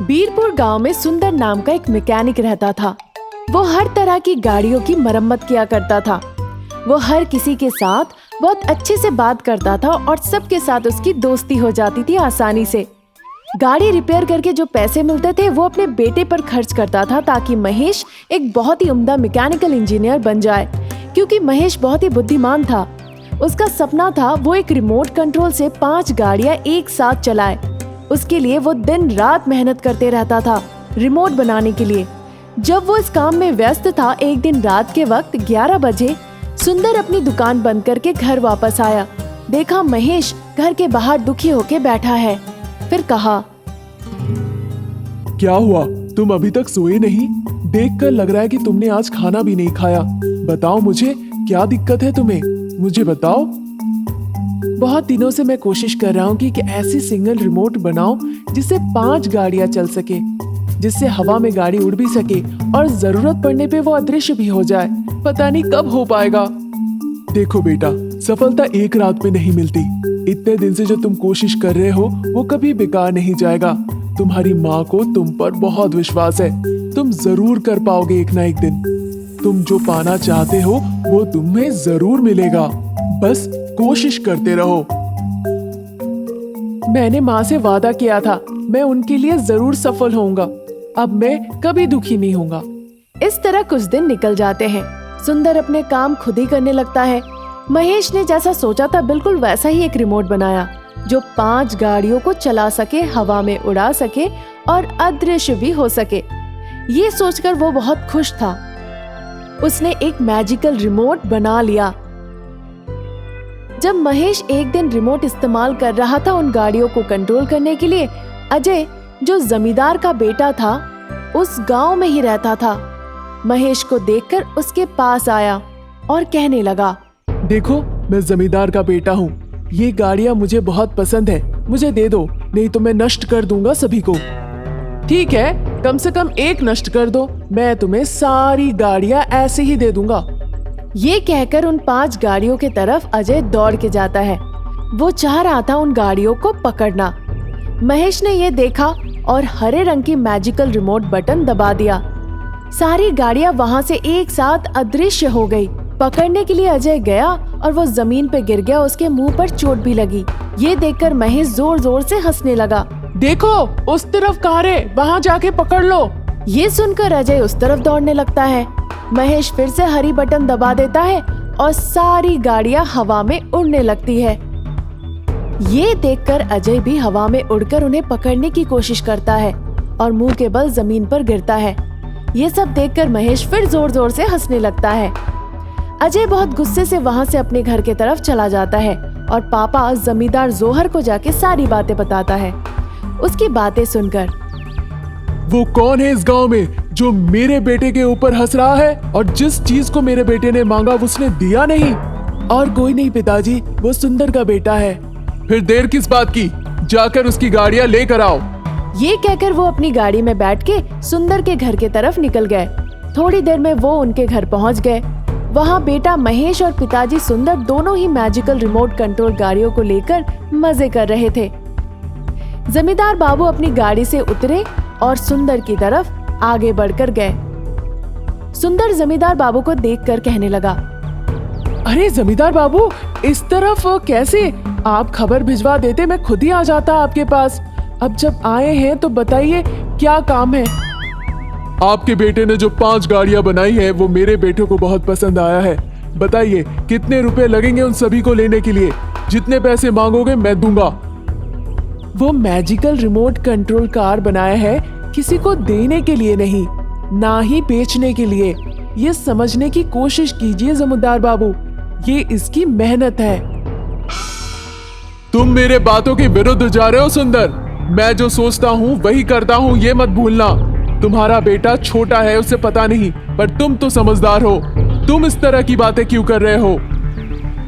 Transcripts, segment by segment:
बीरपुर गांव में सुंदर नाम का एक मैकेनिक रहता था। वो हर तरह की गाड़ियों की मरम्मत किया करता था। वो हर किसी के साथ बहुत अच्छे से बात करता था और सबके साथ उसकी दोस्ती हो जाती थी आसानी से। गाड़ी रिपेयर करके जो पैसे मिलते थे वो अपने बेटे पर खर्च करता था ताकि महेश एक बहुत ही उम्दा मैकेनिकल इंजीनियर बन जाए, क्योंकि महेश बहुत ही बुद्धिमान था। उसका सपना था वो एक रिमोट कंट्रोल से 5 गाड़ियां एक साथ चलाए। उसके लिए वो दिन रात मेहनत करते रहता था रिमोट बनाने के लिए। जब वो इस काम में व्यस्त था, एक दिन रात के वक्त 11 बजे सुंदर अपनी दुकान बंद करके घर वापस आया। देखा महेश घर के बाहर दुखी होके बैठा है। फिर कहा, क्या हुआ, तुम अभी तक सोए नहीं? देखकर लग रहा है कि तुमने आज खाना भी नहीं खाया। बताओ मुझे, क्या दिक्कत है तुम्हें? मुझे बताओ। बहुत दिनों से मैं कोशिश कर रहा हूँ कि ऐसी सिंगल रिमोट बनाऊं जिससे 5 गाड़ियां चल सके, जिससे हवा में गाड़ी उड़ भी सके और जरूरत पड़ने पे वो अदृश्य भी हो जाए। पता नहीं कब हो पाएगा। देखो बेटा, सफलता एक रात में नहीं मिलती। इतने दिन से जो तुम कोशिश कर रहे हो वो कभी बेकार नहीं जाएगा। तुम्हारी माँ को तुम पर बहुत विश्वास है। तुम जरूर कर पाओगे एक ना एक दिन। तुम जो पाना चाहते हो वो तुम्हें जरूर मिलेगा। बस कोशिश करते रहो। मैंने माँ से वादा किया था, मैं उनके लिए जरूर सफल होऊंगा। अब मैं कभी दुखी नहीं होऊंगा। इस तरह कुछ दिन निकल जाते हैं। सुंदर अपने काम खुद ही करने लगता है। महेश ने जैसा सोचा था बिल्कुल वैसा ही एक रिमोट बनाया जो 5 गाड़ियों को चला सके, हवा में उड़ा सके और अदृश्य भी हो सके। ये सोचकर वो बहुत खुश था। उसने एक मैजिकल रिमोट बना लिया। जब महेश एक दिन रिमोट इस्तेमाल कर रहा था उन गाड़ियों को कंट्रोल करने के लिए, अजय जो जमींदार का बेटा था उस गांव में ही रहता था। महेश को देखकर उसके पास आया और कहने लगा, देखो, मैं जमींदार का बेटा हूँ। ये गाड़ियाँ मुझे बहुत पसंद है, मुझे दे दो, नहीं तो मैं नष्ट कर दूंगा सभी को। ठीक है, कम से कम एक नष्ट कर दो, मैं तुम्हें सारी गाड़ियाँ ऐसे ही दे दूंगा। ये कहकर उन 5 गाड़ियों के तरफ अजय दौड़ के जाता है। वो चाह रहा था उन गाड़ियों को पकड़ना। महेश ने ये देखा और हरे रंग की मैजिकल रिमोट बटन दबा दिया। सारी गाड़ियां वहां से एक साथ अदृश्य हो गई। पकड़ने के लिए अजय गया और वो जमीन पे गिर गया। उसके मुंह पर चोट भी लगी। ये देखकर महेश जोर जोर से हंसने लगा। देखो, उस तरफ कार है, वहाँ जाके पकड़ लो। ये सुनकर अजय उस तरफ दौड़ने लगता है। महेश फिर से हरी बटन दबा देता है और सारी गाड़ियां हवा में उड़ने लगती है। ये देखकर अजय भी हवा में उड़कर उन्हें पकड़ने की कोशिश करता है और मुंह के बल जमीन पर गिरता है। ये सब देखकर महेश फिर जोर जोर से हंसने लगता है। अजय बहुत गुस्से से वहाँ से अपने घर के तरफ चला जाता है और पापा जमींदार जोहर को जाके सारी बातें बताता है। उसकी बातें सुनकर, वो कौन है इस गांव में जो मेरे बेटे के ऊपर हंस रहा है और जिस चीज को मेरे बेटे ने मांगा उसने दिया नहीं? और कोई नहीं पिताजी, वो सुंदर का बेटा है। फिर देर किस बात की, जाकर उसकी गाड़ियां लेकर आओ। ये कहकर वो अपनी गाड़ी में बैठ के सुंदर के घर के तरफ निकल गए। थोड़ी देर में वो उनके घर पहुंच गए। वहाँ बेटा महेश और पिताजी सुंदर दोनों ही मैजिकल रिमोट कंट्रोल गाड़ियों को लेकर मजे कर रहे थे। जमींदार बाबू अपनी गाड़ी से उतरे और सुंदर की तरफ आगे बढ़कर गए। सुंदर जमींदार बाबू को देखकर कहने लगा, अरे जमींदार बाबू, इस तरफ कैसे? आप खबर भिजवा देते, मैं खुद ही आ जाता आपके पास। अब जब आए हैं तो बताइए क्या काम है? आपके बेटे ने जो 5 गाड़ियां बनाई है वो मेरे बेटे को बहुत पसंद आया है। बताइए कितने रुपए लगेंगे उन सभी को लेने के लिए? जितने पैसे मांगोगे मैं दूंगा। वो मैजिकल रिमोट कंट्रोल कार बनाया है किसी को देने के लिए नहीं, ना ही बेचने के लिए। ये समझने की कोशिश कीजिए जमींदार बाबू, ये इसकी मेहनत है। तुम मेरे बातों के विरुद्ध जा रहे हो सुंदर। मैं जो सोचता हूँ वही करता हूँ, ये मत भूलना। तुम्हारा बेटा छोटा है, उसे पता नहीं, पर तुम तो समझदार हो। तुम इस तरह की बातें क्यों कर रहे हो?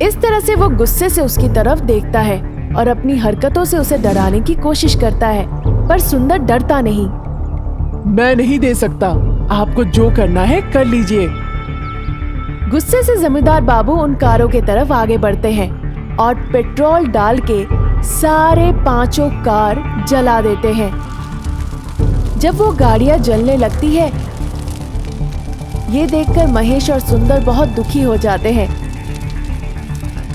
इस तरह से वो गुस्से से उसकी तरफ देखता है और अपनी हरकतों से उसे डराने की कोशिश करता है, पर सुंदर डरता नहीं। मैं नहीं दे सकता, आपको जो करना है कर लीजिए। गुस्से से जमींदार बाबू उन कारों के तरफ आगे बढ़ते हैं और पेट्रोल डाल के सारे 5 कार जला देते हैं। जब वो गाड़ियां जलने लगती है, ये देखकर महेश और सुंदर बहुत दुखी हो जाते हैं।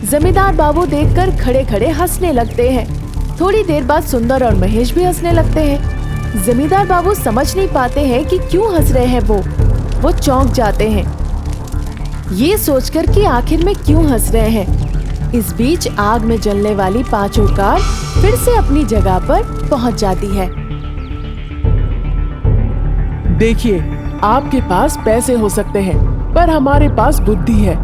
जमींदार बाबू देखकर खड़े खड़े हंसने लगते हैं। थोड़ी देर बाद सुंदर और महेश भी हंसने लगते हैं। जमींदार बाबू समझ नहीं पाते हैं कि क्यों हंस रहे हैं वो चौंक जाते हैं, ये सोचकर कि आखिर में क्यों हंस रहे हैं। इस बीच आग में जलने वाली पांचों कार फिर से अपनी जगह पर पहुंच जाती है। देखिए, आपके पास पैसे हो सकते हैं, पर हमारे पास बुद्धि है।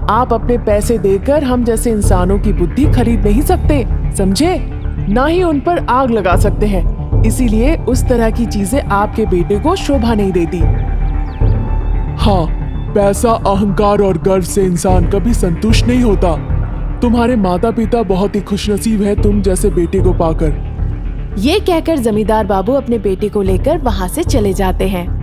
आप अपने पैसे देकर हम जैसे इंसानों की बुद्धि खरीद नहीं सकते, समझे? ना ही उन पर आग लगा सकते हैं। इसीलिए उस तरह की चीजें आपके बेटे को शोभा नहीं देती। हाँ, पैसा, अहंकार और गर्व से इंसान कभी संतुष्ट नहीं होता। तुम्हारे माता पिता बहुत ही खुशनसीब है तुम जैसे बेटे को पाकर। ये कहकर जमींदार बाबू अपने बेटे को लेकर वहाँ से चले जाते हैं।